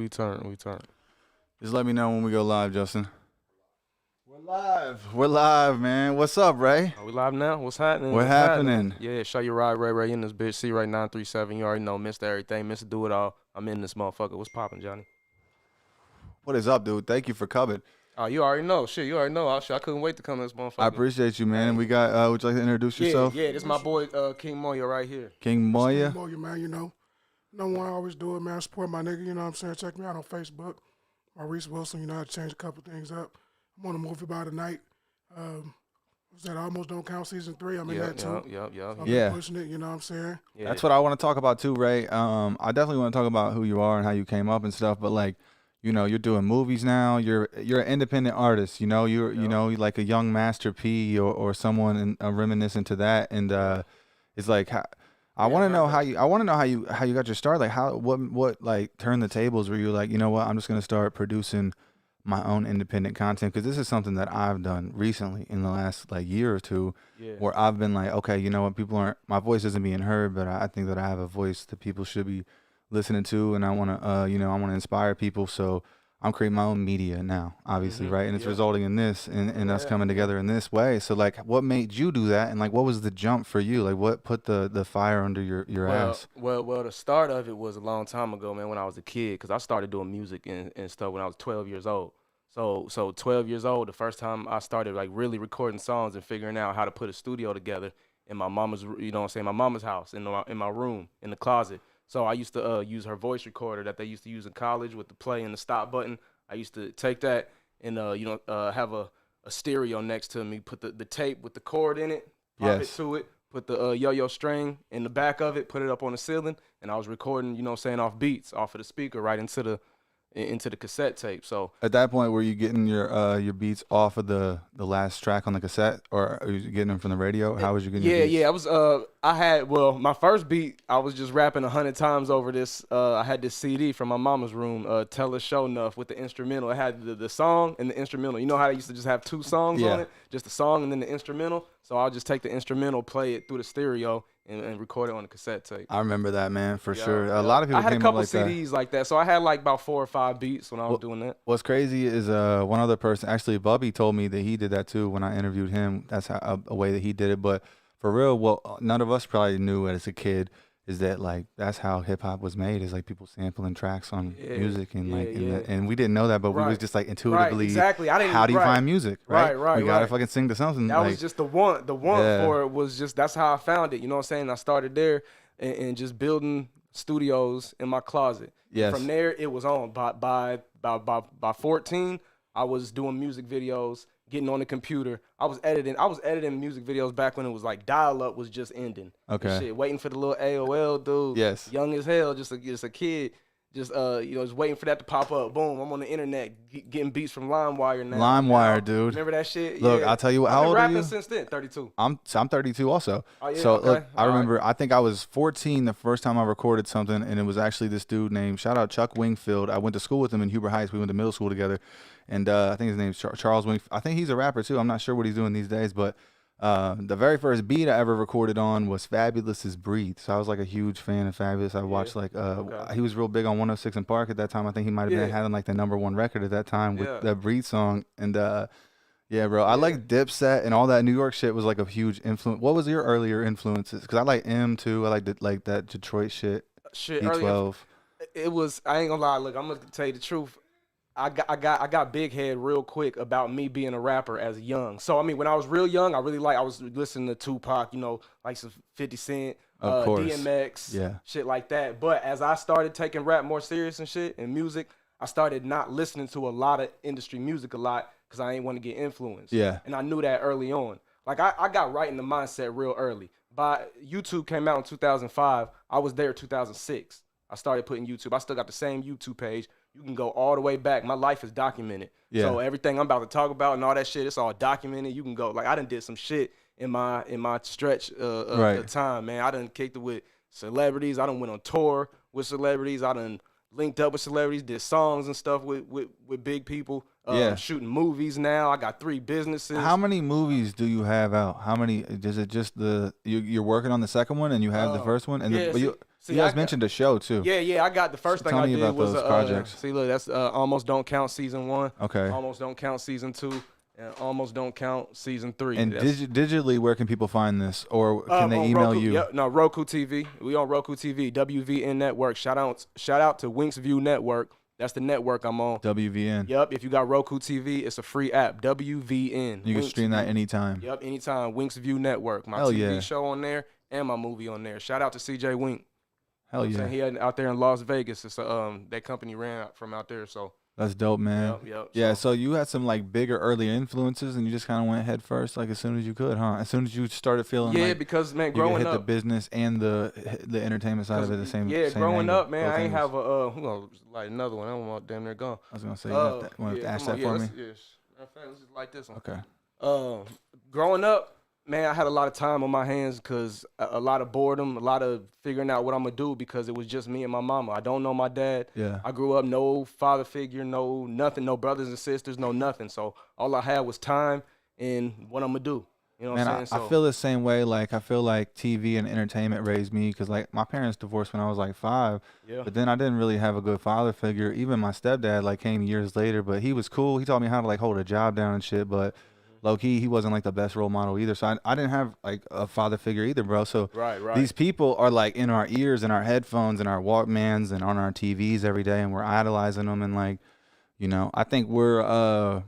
We turn. Just let me know when we go live, Justin. We're live, man. What's up, Ray? Are we live now? What's happening? What's happening? Yeah, show your ride, Ray in this bitch. C-RayTV. You already know, Mr. Everything, Mr. Do It All. I'm in this motherfucker. What's popping, Johnny? What is up, dude? Thank you for coming. Oh, you already know. Shit, you already know. I couldn't wait to come to this motherfucker. I appreciate you, man. We got, would you like to introduce yourself? Yeah, this is my boy, King Moya right here. King Moya? King Moya, man, you know. No one always do it, man. Support my nigga, you know what I'm saying? Check me out on Facebook. Maurice Wilson, you know, I changed a couple things up. I'm on a movie by tonight. Was that Almost Don't Count season 3? I'm in that too. Yep. Yeah. Pushing it, you know what I'm saying? Yeah. That's what I want to talk about too, Ray. I definitely want to talk about who you are and how you came up and stuff, but like, you know, you're doing movies now. You're an independent artist. You know, you're like a young Master P or someone reminiscent to that. And it's like I want to know how you got your start. Like what like turned the tables where you're like, you know what, I'm just gonna start producing my own independent content, because this is something that I've done recently in the last like year or two, where I've been like, okay, you know what, my voice isn't being heard, but I think that I have a voice that people should be listening to, and I want to I want to inspire people, so I'm creating my own media now, obviously, right? And it's resulting in this and us coming together in this way. So like, what made you do that, and like, what was the jump for you? Like, what put the fire under your ass? Well, the start of it was a long time ago, man, when I was a kid, because I started doing music and stuff when I was 12 years old. So 12 years old, the first time I started like really recording songs and figuring out how to put a studio together in my mama's, you know what I'm saying, my mama's house, in my room, in the closet. So I used to use her voice recorder that they used to use in college with the play and the stop button. I used to take that and have a stereo next to me, put the tape with the cord in it, pop it to it, put the yo-yo string in the back of it, put it up on the ceiling, and I was recording, you know what I'm saying, off beats, off of the speaker right into the cassette tape. So at that point, were you getting your beats off of the last track on the cassette, or are you getting them from the radio? How was you getting your beats? Yeah, I was my first beat, I was just rapping 100 times over this. I had this CD from my mama's room, Tell Us Show Enough, with the instrumental. It had the song and the instrumental. You know how they used to just have two songs on it? Just the song and then the instrumental. So I'll just take the instrumental, play it through the stereo, and record it on the cassette tape. I remember that, man, for sure. A lot of people I had came a couple up like CDs like that, so I had like about 4 or 5 beats when I was doing that. What's crazy is one other person, actually Bubby, told me that he did that too when I interviewed him. That's how, a way that he did it. But for real, what none of us probably knew as a kid is that like that's how hip hop was made, is like people sampling tracks on music and and we didn't know that, but we was just like intuitively exactly. How do you find music? Right. We gotta fucking sing to something. That was just the want for it was just, that's how I found it. You know what I'm saying? I started there and just building studios in my closet. Yes. From there it was on. By 14, I was doing music videos, getting on the computer. I was editing music videos back when it was like dial-up was just ending. Okay. And shit, waiting for the little AOL dude. Yes. Young as hell, just a kid. Just just waiting for that to pop up. Boom, I'm on the internet getting beats from LimeWire now. LimeWire, dude. Remember that shit? Look, I'll tell you what. How old are you? I've been rapping since then. 32. I'm 32 also. Oh, yeah, so okay. look, I remember. I think I was 14 the first time I recorded something, and it was actually this dude named, shout out Chuck Wingfield. I went to school with him in Huber Heights. We went to middle school together, and I think his name's Charles Wingfield. I think he's a rapper too. I'm not sure what he's doing these days, but the very first beat I ever recorded on was Fabulous's Breathe. So I was like a huge fan of Fabulous. I watched like he was real big on 106 in Park at that time. I think he might have been having like the #1 record at that time with that Breathe song. And yeah, bro, I like Dipset and all that New York shit was like a huge influence. What was your earlier influences? Because I like M too. I like that Detroit shit. D12. It was, I ain't gonna lie. Look, I'm gonna tell you the truth. I got big head real quick about me being a rapper as young. So I mean, when I was real young, I was listening to Tupac, you know, like some 50 Cent, DMX, shit like that. But as I started taking rap more serious and shit and music, I started not listening to a lot of industry music a lot because I ain't want to get influenced. Yeah. And I knew that early on. Like I got right in the mindset real early. By YouTube came out in 2005, I was there 2006. I started putting YouTube. I still got the same YouTube page. You can go all the way back. My life is documented. Yeah. So everything I'm about to talk about and all that shit, it's all documented. You can go. Like I done did some shit in my stretch of time, man. I done kicked it with celebrities. I done went on tour with celebrities. I done linked up with celebrities, did songs and stuff with big people. Shooting movies now. I got 3 businesses. How many movies do you have out? How many? Is it just you're working on the second one and you have the first one? And See, You guys mentioned a show too. Yeah. I got the first thing tell I me did about was those projects. see, look, that's Almost Don't Count season 1. Okay. Almost Don't Count season 2, and Almost Don't Count season 3. And digitally, where can people find this, or can they on email Roku, you? Yep, no, Roku TV. We on Roku TV, WVN Network. Shout out to Winks View Network. That's the network I'm on. WVN. Yep, if you got Roku TV, it's a free app. WVN. You can stream that anytime. Yep, anytime. Winks View Network. My Hell TV yeah. show on there and my movie on there. Shout out to CJ Wink. Hell yeah. He out there in Las Vegas. It's that company ran from out there. So That's dope, man. Yep. Yeah, so you had some like bigger early influences, and you just kind of went head first, like as soon as you could, huh? As soon as you started feeling like because man, you could growing hit up, the business and the entertainment side of it the same. Yeah, same growing angle, up, man, both I ain't angles. have a Like another one. I'm damn near gone. I was gonna say, you want to ask that for me? Yes. Matter of fact, let's just like this one. Okay. Growing up, man, I had a lot of time on my hands because a lot of boredom, a lot of figuring out what I'm gonna do because it was just me and my mama. I don't know my dad. Yeah. I grew up no father figure, no nothing, no brothers and sisters, no nothing. So all I had was time and what I'm gonna do. You know what I'm saying? I feel the same way. Like, I feel like TV and entertainment raised me because, like, my parents divorced when I was like 5. Yeah. But then I didn't really have a good father figure. Even my stepdad, like, came years later, but he was cool. He taught me how to, like, hold a job down and shit. But low-key, he wasn't, like, the best role model either. So I didn't have, like, a father figure either, bro. So Right. these people are, like, in our ears and our headphones and our Walkmans and on our TVs every day, and we're idolizing them. And, like, you know, I think we're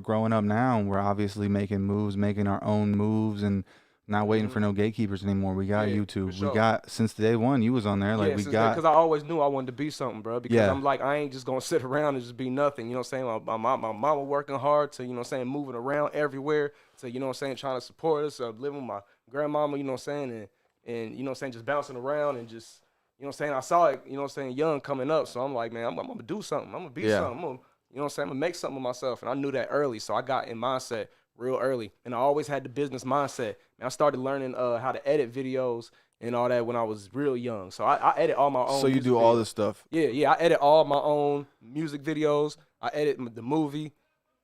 growing up now, and we're obviously making moves, making our own moves, and not waiting for no gatekeepers anymore. We got Yeah, YouTube. for sure. We got, since day one, you was on there. Like, because I always knew I wanted to be something, bro. Because Yeah. I'm like, I ain't just gonna sit around and just be nothing. You know what I'm saying? My mama working hard to, you know what I'm saying, moving around everywhere to, you know what I'm saying, trying to support us, living with my grandmama, you know what I'm saying, and you know what I'm saying, just bouncing around and just, you know what I'm saying, I saw it, you know what I'm saying, young coming up. So I'm like, man, I'm gonna do something. I'm gonna be something. I'm gonna, you know what I'm saying, I'm gonna make something of myself. And I knew that early, so I got in mindset real early. And I always had the business mindset. And I started learning how to edit videos and all that when I was real young. So I edit all my own. So you music do all videos. this stuff. Yeah, I edit all my own music videos. I edit the movie.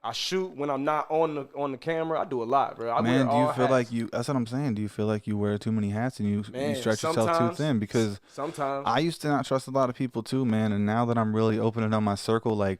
I shoot when I'm not on the camera. I do a lot, bro. I Man, wear do you all feel hats. like you, that's what I'm saying. Do you feel like you wear too many hats and you stretch yourself too sometimes- thin? Because sometimes I used to not trust a lot of people too, man. And now that I'm really opening up my circle, like,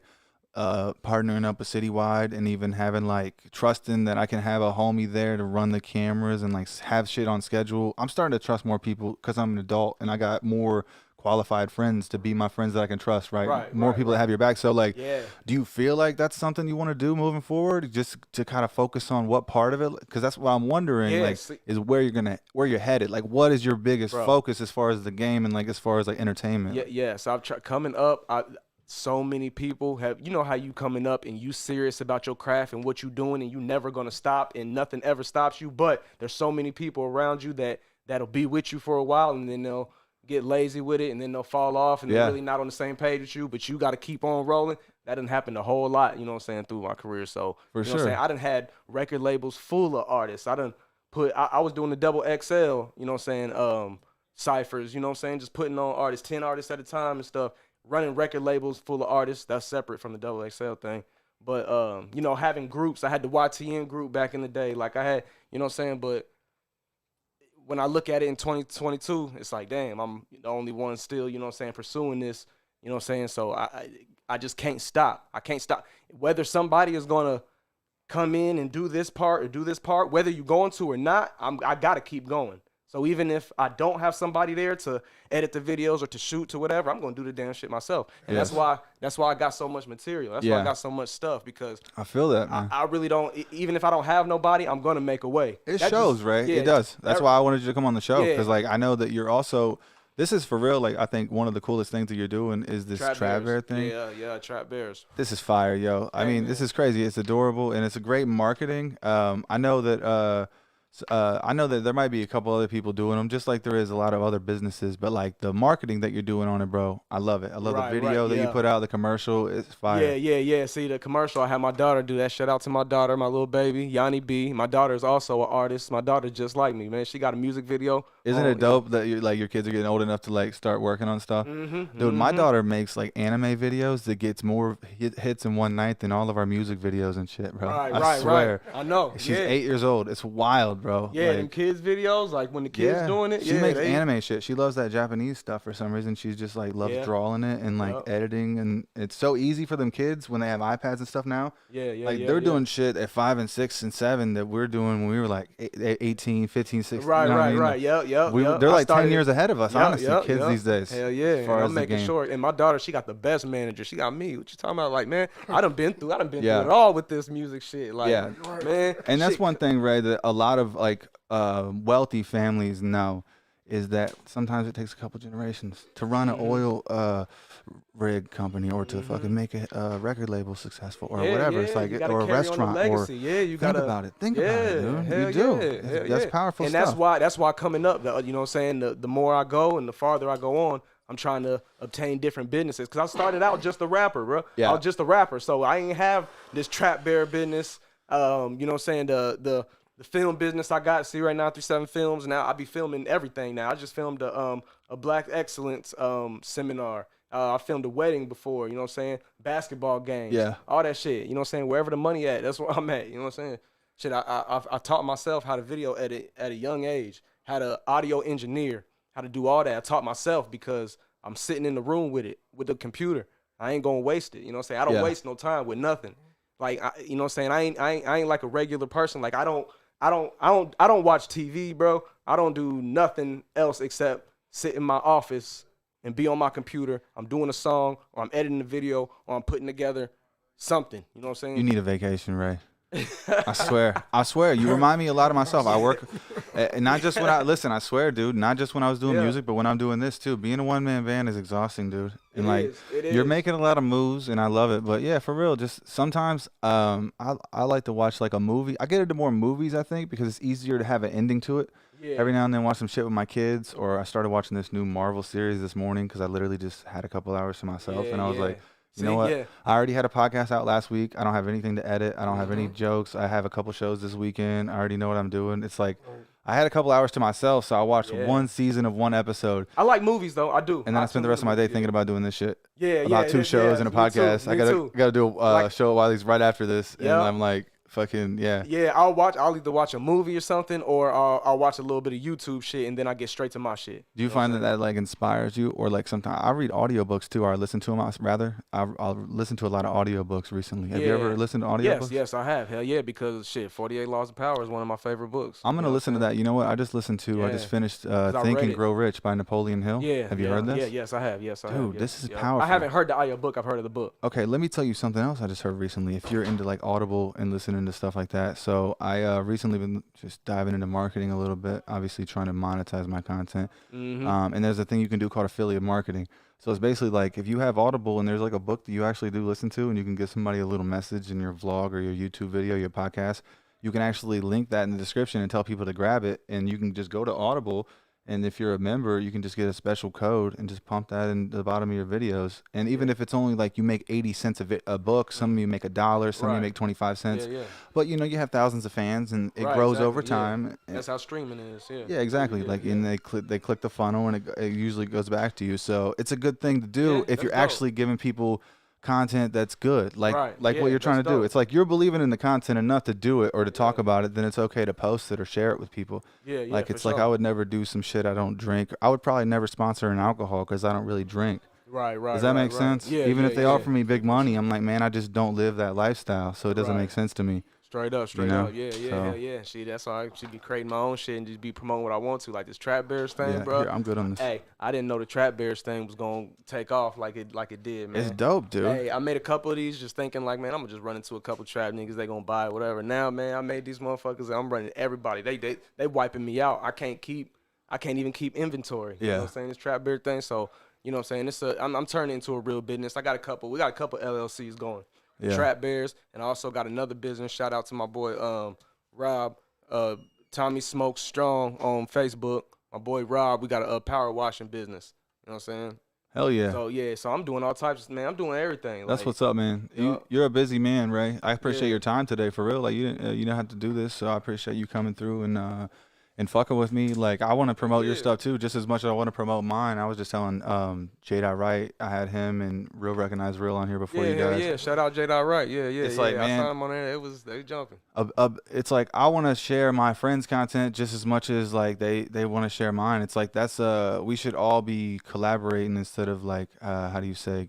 partnering up a citywide and even having, like, trusting that I can have a homie there to run the cameras and, like, have shit on schedule. I'm starting to trust more people because I'm an adult and I got more qualified friends to be my friends that I can trust, right? More people that have your back. So, like, yeah. do you feel like that's something you want to do moving forward, just to kind of focus on what part of it? Because that's what I'm wondering, Yeah, like, is where you're headed. Like, what is your biggest focus as far as the game and, like, as far as, like, entertainment? Yeah. So I've coming up. So many people have, you know how you coming up and you serious about your craft and what you doing and you never gonna stop and nothing ever stops you. But there's so many people around you that'll be with you for a while and then they'll get lazy with it and then they'll fall off and they're really not on the same page with you. But you got to keep on rolling. That didn't happen a whole lot, you know what I'm saying, through my career. So For you know sure. what I'm saying? I done had record labels full of artists. I was doing the double XL, you know what I'm saying, ciphers, you know what I'm saying, just putting on artists, 10 artists at a time and stuff. Running record labels full of artists, that's separate from the double XL thing. But, you know, having groups, I had the YTN group back in the day. Like I had, you know what I'm saying? But when I look at it in 2022, it's like, damn, I'm the only one still, you know what I'm saying, pursuing this, you know what I'm saying? So I just can't stop. I can't stop. Whether somebody is going to come in and do this part or do this part, whether you're going to or not, I got to keep going. So even if I don't have somebody there to edit the videos or to shoot to whatever, I'm gonna do the damn shit myself. And that's why I got so much material. That's why I got so much stuff, because I feel that, man. I really don't. Even if I don't have nobody, I'm gonna make a way. It That shows, just- right? yeah, It does. That's why I wanted you to come on the show, Yeah. because, like, I know that you're also. This is for real. Like, I think one of the coolest things that you're doing is this Trap Bear thing. Yeah, Trap Bears. This is fire, yo. I mean, this is crazy. It's adorable and it's a great marketing. I know that there might be a couple other people doing them, just like there is a lot of other businesses. But, like, the marketing that you're doing on it, bro, I love it. I love the video that you put out, the commercial. It's fire. Yeah. See, the commercial, I had my daughter do that. Shout out to my daughter, my little baby, Yanni B. My daughter is also an artist. My daughter just like me, man. She got a music video. Isn't it dope that your kids are getting old enough to, like, start working on stuff? Dude, my daughter makes, like, anime videos that gets more hits in one night than all of our music videos and shit, bro. I swear. I know. She's 8 years old. It's wild. wild, bro. Yeah, like, them kids videos, like when the kids doing it. She yeah, makes they, anime shit. She loves that Japanese stuff for some reason. She's just like loves Yeah. drawing it and like Yup. editing, and it's so easy for them kids when they have iPads and stuff now. Yeah, yeah, Like yeah. they're yeah. doing shit at 5 and 6 and 7 that we're doing when we were like 18, 15, 16. Right, you know what I right, mean? right. Yep, yep. yep. They're I like 10 started- years ahead of us, Yep, honestly, yep, kids yep. these days. Hell yeah. as far And as I'm the making game. sure. And my daughter, she got the best manager. She got me. What you talking about? Like, man, I done been through Yeah. it all with this music shit. Like, Yeah. man. And that's shit- one thing, Ray, that a lot of like wealthy families know is that sometimes it takes a couple generations to run an oil rig company or to fucking make a record label successful or Yeah, whatever. yeah, It's like you gotta or a carry on the restaurant or legacy. Yeah, you think gotta about it. Think yeah, about it, dude. hell You do. yeah, hell That's yeah. powerful and stuff. that's why coming up, you know what I'm saying, the more I go and the farther I go on, I'm trying to obtain different businesses. Cause I started out just a rapper, bro. Yeah. I was just a rapper. So I ain't have this trap bear business. You know what I'm saying? The film business I got, C-RayTV Films. Now I be filming everything now. I just filmed a Black Excellence seminar. I filmed a wedding before, you know what I'm saying? Basketball games. Yeah. All that shit. You know what I'm saying? Wherever the money at, that's where I'm at. You know what I'm saying? Shit, I taught myself how to video edit at a young age, how to audio engineer, how to do all that. I taught myself because I'm sitting in the room with it, with the computer. I ain't gonna waste it. You know what I'm saying? I don't Yeah. waste no time with nothing. Like, you know what I'm saying? I ain't like a regular person. Like I don't watch TV, bro. I don't do nothing else except sit in my office and be on my computer. I'm doing a song or I'm editing a video or I'm putting together something. You know what I'm saying? You need a vacation, Ray. I swear. You remind me a lot of myself. I work, and not just when I swear, dude, not just when I was doing Yeah. music, but when I'm doing this too. Being a one-man band is exhausting, dude. And It you're is. making a lot of moves, and I love it. But yeah, for real, just sometimes, I like to watch like a movie. I get into more movies, I think, because it's easier to have an ending to it. Yeah. Every now and then, watch some shit with my kids, or I started watching this new Marvel series this morning because I literally just had a couple hours to myself, Yeah, and I was yeah. like. You See, know what? yeah. I already had a podcast out last week. I don't have anything to edit. I don't have Mm-hmm. any jokes. I have a couple shows this weekend. I already know what I'm doing. It's like I had a couple hours to myself, so I watched Yeah. one season of one episode, I like movies though. I do. and then I spent the rest of my day thinking about doing this shit. Yeah, About yeah, two yeah, shows yeah, and a me too, podcast. I me gotta too. do a Like- show while he's right after this, and Yeah. I'm like fucking yeah. Yeah, I'll either watch a movie or something, or I'll watch a little bit of YouTube shit, and then I get straight to my shit. Do you find that like inspires you, or like sometimes I read audiobooks too, or I listen to them rather? I'll listen to a lot of audiobooks recently. Have you ever Yeah. listened to audiobooks? Yes, I have. Hell yeah, because shit, 48 Laws of Power is one of my favorite books. I'm You gonna know what listen to that. You know what? I just listened to. I Yeah. just finished I Think read and it. Grow Rich by Napoleon Hill. Yeah. Have you yeah, heard this? Yeah, yes, I have. Yes, I have. Dude, yes, this is yeah. powerful. I haven't heard the audio book. I've heard of the book. Okay, let me tell you something else I just heard recently. If you're into like Audible and listening to stuff like that, so I recently been just diving into marketing a little bit. Obviously, trying to monetize my content. Mm-hmm. And there's a thing you can do called affiliate marketing. So it's basically like if you have Audible and there's like a book that you actually do listen to, and you can give somebody a little message in your vlog or your YouTube video, your podcast, you can actually link that in the description and tell people to grab it, and you can just go to Audible. And if you're a member, you can just get a special code and just pump that in the bottom of your videos. And even if it's only like you make 80 cents a book, some of you make $1, some of you Right. make 25 cents. Yeah, yeah. But you know, you have thousands of fans, and it Right, grows exactly, over yeah. time. That's how streaming is. Yeah. Yeah, exactly. Yeah, like, yeah. and they click the funnel, and it usually goes back to you. So it's a good thing to do Yeah, if that's you're dope. actually giving people content that's good, like Right, what yeah, you're trying to that's do. dope. It's like you're believing in the content enough to do it or to talk about it. Then it's okay to post it or share it with people. Yeah, yeah. Like for it's like sure. I would never do some shit I don't drink. I would probably never sponsor an alcohol because I don't really drink. Right, right. Does that right, make right. sense? Yeah. Even yeah, if they yeah. offer me big money, I'm like, man, I just don't live that lifestyle, so it doesn't Right. make sense to me. Straight up, straight know? up. Yeah, yeah, So- hell yeah. See, that's why I should be creating my own shit and just be promoting what I want to, like this Trap Bears thing, Yeah, bro. here, I'm good on this. Hey, I didn't know the Trap Bears thing was gonna take off like it did, man. It's dope, dude. Hey, I made a couple of these just thinking like, man, I'm gonna just run into a couple trap niggas, they gonna buy it, whatever. Now, man, I made these motherfuckers. I'm running everybody. They wiping me out. I can't even keep inventory. You know Yeah. what I'm saying? This Trap Bear thing. So, you know what I'm saying? I'm turning into a real business. We got a couple LLCs going. Yeah. Trap Bears, and I also got another business. Shout out to my boy Rob, Tommy Smokes Strong on Facebook. My boy Rob, we got a power washing business. You know what I'm saying? Hell yeah. So yeah, so I'm doing all types of, man. I'm doing everything. That's like, what's up, man. Yeah. You're a busy man, Ray. I appreciate Yeah. your time today, for real. Like you didn't have to do this, so I appreciate you coming through and and fucking with me. Like, I want to promote your Yeah. stuff too, just as much as I want to promote mine. I was just telling J.Wright, I had him and Real Recognize Real on here before Yeah, you hell guys. yeah. Shout out J.Wright. Yeah, yeah, It's yeah. like, I man, saw him on there. They jumping. it's like I want to share my friends' content just as much as like they want to share mine. It's like that's we should all be collaborating instead of like how do you say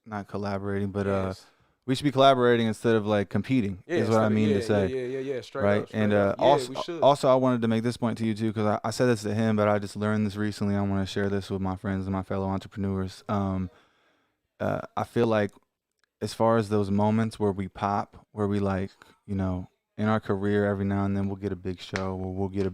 not collaborating, but Yes. we should be collaborating instead of like competing. Yeah, Is what I instead of, mean yeah, to say. yeah. Straight Right, up, straight and up. Yeah, we should. also I wanted to make this point to you too, because I said this to him, but I just learned this recently. I want to share this with my friends and my fellow entrepreneurs. I feel like as far as those moments where we pop, where we like, you know, in our career, every now and then we'll get a big show, or we'll get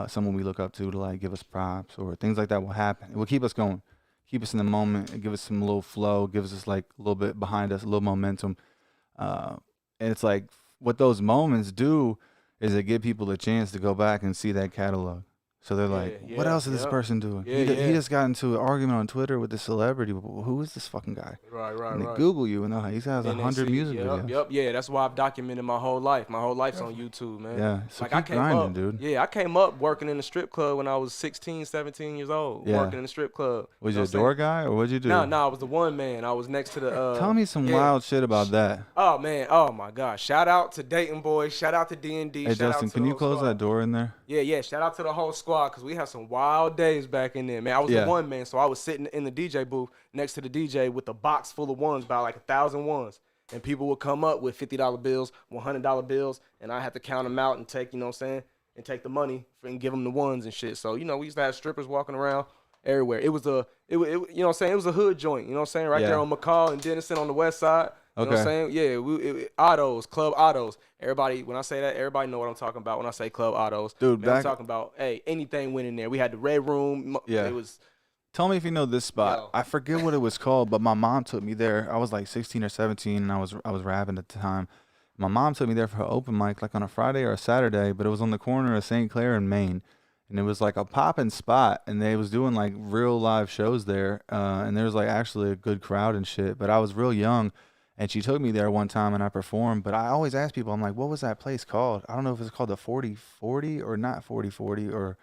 someone we look up to like give us props, or things like that will happen. It will keep us going, keep us in the moment, and give us some little flow, gives us like a little bit behind us, a little momentum. And it's like what those moments do is they give people a chance to go back and see that catalog. So they're like, what else is this person doing? Yeah, He just got into an argument on Twitter with this celebrity. Who is this fucking guy? Right, And they right. Google you and they're like, he has And they 100 see- music videos. Yep, yeah. That's why I've documented my whole life. My whole life's on YouTube, man. Yeah, so Like keep I came grinding, up, dude. Yeah, I came up working in the strip club when I was 16, 17 years old. Yeah. Working in the strip club. Was know you a what I'm door guy or what'd you do? saying? No, I was the one man. I was next to the. Tell me some yeah. wild shit about that. Oh man, oh my gosh! Shout out to Dayton boys. Shout out to D&D. Hey, shout Justin, out to can the you whole close squad. that door in there? Yeah. Shout out to the whole squad because we had some wild days back in there, man. I was Yeah. the one man, so I was sitting in the DJ booth next to the DJ with a box full of ones, about like 1,000 ones, and people would come up with $50 bills, $100 bills, and I had to count them out and take, you know what I'm saying, and take the money and give them the ones and shit. So you know, we used to have strippers walking around everywhere. It was you know what I'm saying, it was a hood joint. You know what I'm saying, right Yeah. there on McCall and Denison on the west side. You know what I'm saying? Yeah, autos, club autos. Everybody, when I say that, everybody know what I'm talking about when I say club autos. Dude, man, I'm back- talking about, hey, anything went in there. We had the red room. Yeah. It was, Tell me if you know this spot. Yo. I forget what it was called, but my mom took me there. I was like 16 or 17, and I was rapping at the time. My mom took me there for an open mic, like on a Friday or a Saturday, but it was on the corner of St. Clair and Maine, and it was like a poppin' spot, and they was doing like real live shows there, and there was like actually a good crowd and shit. But I was real young, and she took me there one time, and I performed. But I always ask people, I'm like, what was that place called? I don't know if it's called the 4040 or not 4040, or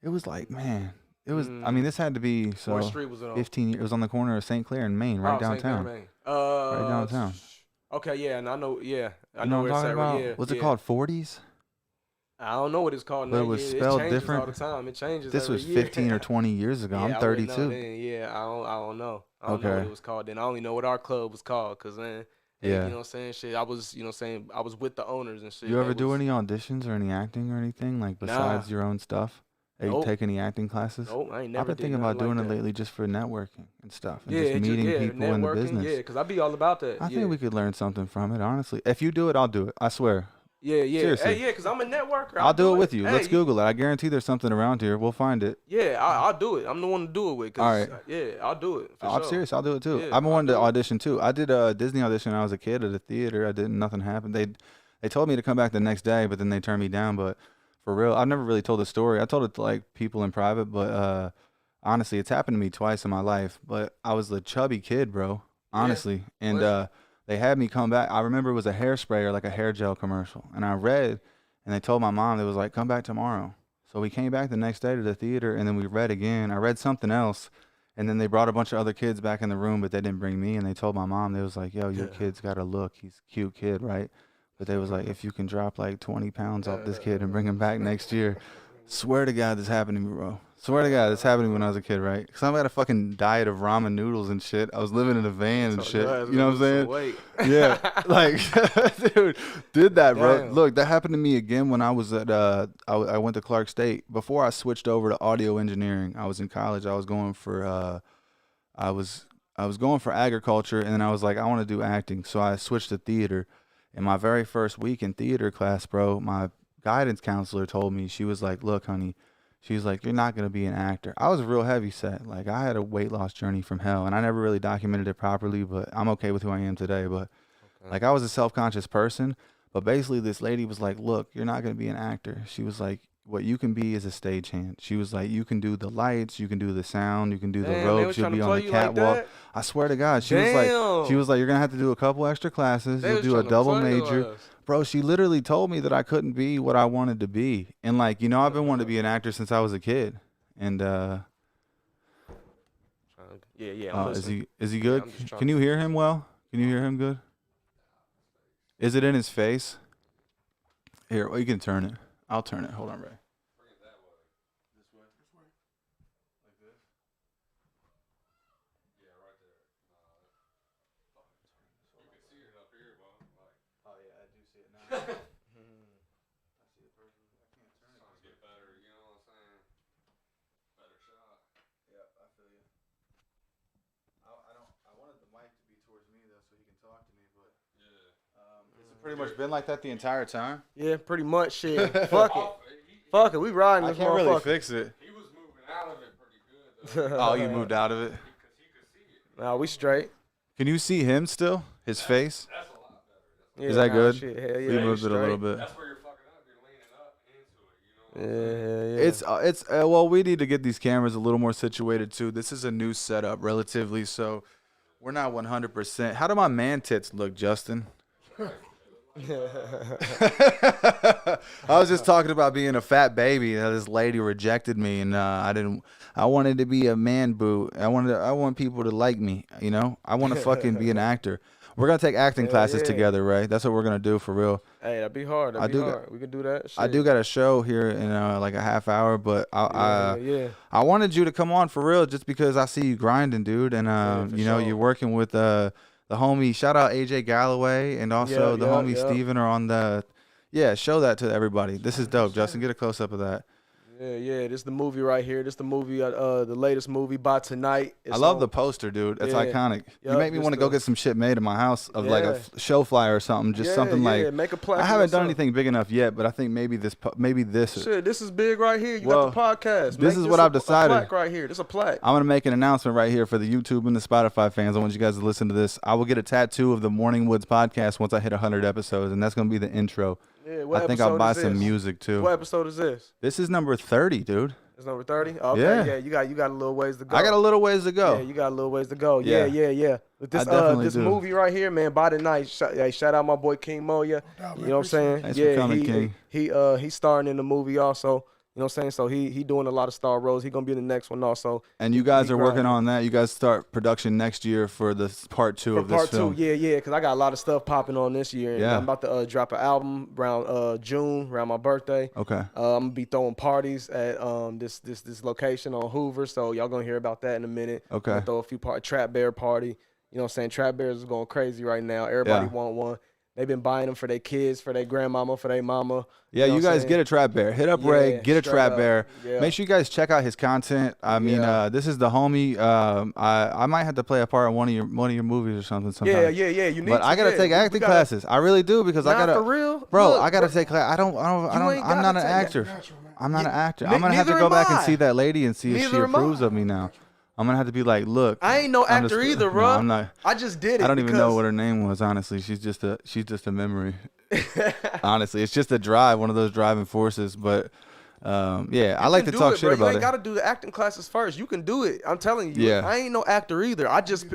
it was like, man. It was. I mean, this had to be so. what street was it on? 15. It was on the corner of St. Clair and Maine, right Oh, St. Clair, downtown. Maine. Right downtown. Okay, yeah, and I know, yeah. I You know know where what it's I'm at. talking about? Yeah, What's it yeah. called? 40s? I don't know what it's called But now. it was Yeah, spelled changes different? all the time. It changes This every was year. 15 or 20 years ago. Yeah, I'm I wouldn't know 32. then. Yeah, I don't know. I don't know Okay. what it was called then. I only know what our club was called, cause then, hey, Yeah. you know what I'm saying? Shit, I was, you know what I'm saying, I was with the owners and shit. You ever They do was- any auditions or any acting or anything like besides your own stuff? Have you Nope. take any acting classes? Nope, I ain't never I've been did thinking about nothing doing like it that. lately just for networking and stuff, and Yeah, just meeting people in the networking, business. Yeah, cause I be all about that. I yeah. think we could learn something from it, honestly. If you do it, I'll do it. I swear. Yeah. Seriously. Hey, yeah, cause I'm a networker. I'll do it with you. Hey, Let's Google it. I guarantee there's something around here. We'll find it. Yeah, I'll do it. I'm the one to do it with. 'Cause, All right. Yeah, I'll do it. For I'm sure. serious. I'll do it too. Yeah, I've been I'll wanting to do it. audition too. I did a Disney audition when I was a kid at a theater. I didn't. Nothing happened. They told me to come back the next day, but then they turned me down. But for real, I've never really told the story. I told it to like people in private, but honestly, it's happened to me twice in my life. But I was a chubby kid, bro. Honestly, and Bless they had me come back. I remember it was a hairspray or like a hair gel commercial, and I read, and they told my mom, they was like, come back tomorrow. So we came back the next day to the theater, and then we read again. I read something else. And then they brought a bunch of other kids back in the room, but they didn't bring me. And they told my mom, they was like, yo, your kid's got a look. He's a cute kid, right? But they was like, if you can drop like 20 pounds off this kid and bring him back next year, swear to God this happened to me, bro. Swear to God this happened to me when I was a kid, right? Because I had a fucking diet of ramen noodles and shit. I was living in a van and So shit. your ass You know what I'm saying? Wait. Yeah, like, dude, did that, bro. Damn. Look, that happened to me again when I was at, I went to Clark State. Before I switched over to audio engineering, I was in college. I was going for, I was going for agriculture, and then I was like, I want to do acting. So I switched to theater. In my very first week in theater class, bro, my guidance counselor told me, she was like, look, honey, she was like, you're not going to be an actor. I was real heavy set. Like, I had a weight loss journey from hell, and I never really documented it properly, but I'm okay with who I am today. But like, I was a self-conscious person, but basically this lady was like, look, you're not going to be an actor. She was like, what you can be is a stagehand. She was like, you can do the lights, you can do the sound, you can do the Damn, they ropes, was you'll trying to be on play the you like catwalk. that? I swear to God, she Damn. was like, you're gonna have to do a couple extra classes. They You'll was do a trying to double play your major. ass. Bro, she literally told me that I couldn't be what I wanted to be. And like, you know, I've been wanting to be an actor since I was a kid. And Yeah, I'm listening. is he good? I'm just trying Can you hear him well? Can you hear him good? Is it in his face? Here, well, you can turn it. I'll turn it. Hold on, Ray. Pretty much been like that the entire time. Yeah, pretty much. Shit. Fuck it. Fuck it. We riding I this can't motherfucker. really fix it. He was moving out of it pretty good, though. Oh, you moved out of it. Because he could see it. Nah, we straight. Can you see him still? His face? That's a lot better. Yeah, Is that nah, good? Shit. Hell yeah, We we moved it a little straight. bit. That's where you're fucking up. You're leaning up into it, you know? Yeah. It's well, we need to get these cameras a little more situated too. This is a new setup relatively, so we're not 100%. How do my man tits look, Justin? I was just talking about being a fat baby. This lady rejected me, and I wanted to be a man boo. I want people to like me. You know, I want to fucking be an actor. We're gonna take acting classes together, right? That's what we're gonna do for real. Hey, that'd be hard. That'd be hard. We could do that. Shit. I do got a show here in like a half hour, but I wanted you to come on for real, just because I see you grinding, dude, and you know, sure. you're working with the homie. Shout out AJ Galloway, and also the homie Steven are on the. Yeah, show that to everybody. This is dope, Justin. Get a close up of that. Yeah. This is the movie right here. This is the movie, the latest movie by tonight. I love the poster, dude. It's iconic. You make me want to go get some shit made in my house of like a show flyer or something. Just something like. Make a plaque. I haven't done anything big enough yet, but I think maybe this. Shit, this is big right here. You got the podcast. This is what I've decided. A plaque right here. This is a plaque. I'm gonna make an announcement right here for the YouTube and the Spotify fans. I want you guys to listen to this. I will get a tattoo of the Morning Woods podcast once I hit 100 episodes, and that's gonna be the intro. Yeah, I think I'll buy some music too. What episode is this? This is number 30, dude. It's number 30. Okay, Yeah. You got a little ways to go. I got a little ways to go. Yeah, you got a little ways to go. Yeah. Yeah. But this I definitely this do. movie right here, man, by the night. Shout out my boy King Moya. You know what I'm saying? Thanks for coming, King. He's starring in the movie also. You know what I'm saying? So he doing a lot of star roles. He gonna be in the next one also. And you guys are working on that. You guys start production next year for the part two of this Part film. 2, yeah, because I got a lot of stuff popping on this year. And Yeah. I'm about to drop an album around June, around my birthday. Okay. I'm gonna be throwing parties at this location on Hoover, so y'all gonna hear about that in a minute. Okay. I'm gonna throw a few Trap Bear party. You know what I'm saying? Trap Bears is going crazy right now. Everybody want one. They've been buying them for their kids, for their grandmama, for their mama. Yeah, know you what I'm guys saying? get a Trap Bear. Hit up Ray, get a straight Trap up. Bear. Yeah. Make sure you guys check out his content. I mean, this is the homie. I might have to play a part in one of your movies or something sometime. Yeah. You need But to, I gotta take acting classes. I really do, because I gotta. for real? Bro, Look, I gotta take class. I'm not an actor. I'm not an actor. I'm gonna have to neither go am back and I. see that lady and see if she Neither am approves I. of me now. I'm gonna have to be like, look. I ain't no I'm actor just- either, no, bro. I'm not. I just did it. I don't even know because- what her name was. Honestly, she's just a memory. Honestly, it's just a drive, one of those driving forces. But yeah, I like to talk shit bro. about You ain't it. got to do the acting classes first. You can do it. I'm telling you. Yeah. I ain't no actor either. I just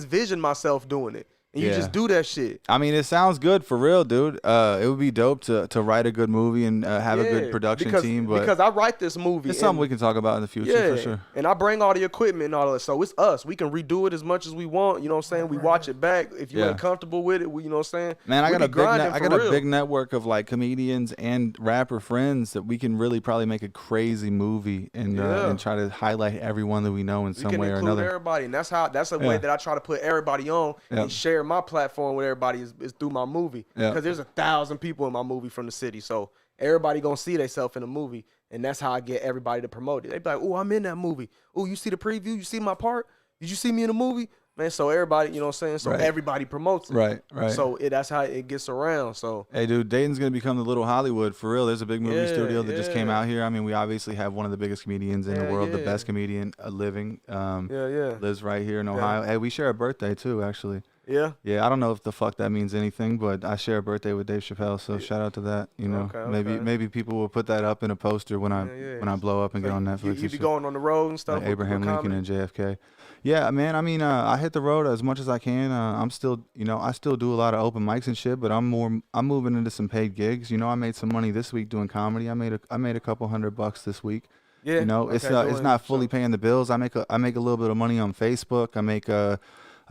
vision myself doing it. And you Yeah. just do that shit. I mean, it sounds good for real, dude. It would be dope to write a good movie and have a good production team. But because I write this movie. it's something we can talk about in the future for sure. And I bring all the equipment and all that. So it's us. We can redo it as much as we want. You know what I'm saying? We watch it back. If you Yeah. ain't comfortable with it, you know what I'm saying? Man, I We got be a big grinding I for got a real. big network of like comedians and rapper friends that we can really probably make a crazy movie and try to highlight everyone that we know in We some can way or include another. everybody, and that's a way that I try to put everybody on and share my platform with everybody is through my movie. Yeah. Because there's 1,000 people in my movie from the city, so everybody gonna see themselves in the movie, and that's how I get everybody to promote it. They be like, "Oh, I'm in that movie. Oh, you see the preview? You see my part? Did you see me in the movie?" Man, so everybody, you know what I'm saying? So everybody promotes it. Right. So that's how it gets around. So Hey, dude, Dayton's gonna become the little Hollywood for real. There's a big movie studio that just came yeah. out here. I mean, we obviously have one of the biggest comedians in the world, the best comedian living. yeah. Lives right here in Ohio. Hey, we share a birthday too, actually. Yeah. Yeah, I don't know if the fuck that means anything, but I share a birthday with Dave Chappelle, so shout out to that. You know, Okay. maybe people will put that up in a poster when I blow up and So get on Netflix. You and be shit. going on the road and stuff Like with Abraham Lincoln comedy? and JFK. Yeah, man. I mean, I hit the road as much as I can. I'm still, I still do a lot of open mics and shit, but I'm moving into some paid gigs. You know, I made some money this week doing comedy. I made a couple $100 this week. Yeah. You know, it's not fully paying the bills. I make a little bit of money on Facebook. I make a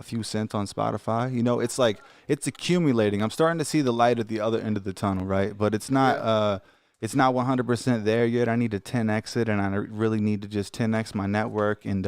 few cents on Spotify. You know, it's like it's accumulating. I'm starting to see the light at the other end of the tunnel, right? But it's not it's not 100% there yet. I need to 10x it, and I really need to just 10x my network and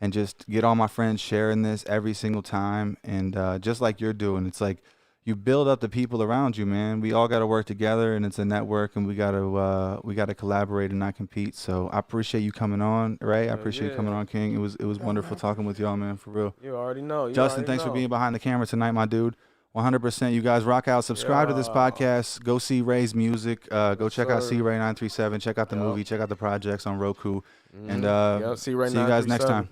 just get all my friends sharing this every single time. And just like you're doing, it's like you build up the people around you, man. We all got to work together, and it's a network, and we got to collaborate and not compete. So I appreciate you coming on, Ray. I appreciate you coming on, King. It was wonderful talking with y'all, man, for real. You already know. Justin, thanks for being behind the camera tonight, my dude. 100%. You guys rock out. Subscribe to this podcast. Go see Ray's music. Go check out C-Ray937. Check out the movie. Check out the projects on Roku. And C-Ray937. see you guys next time.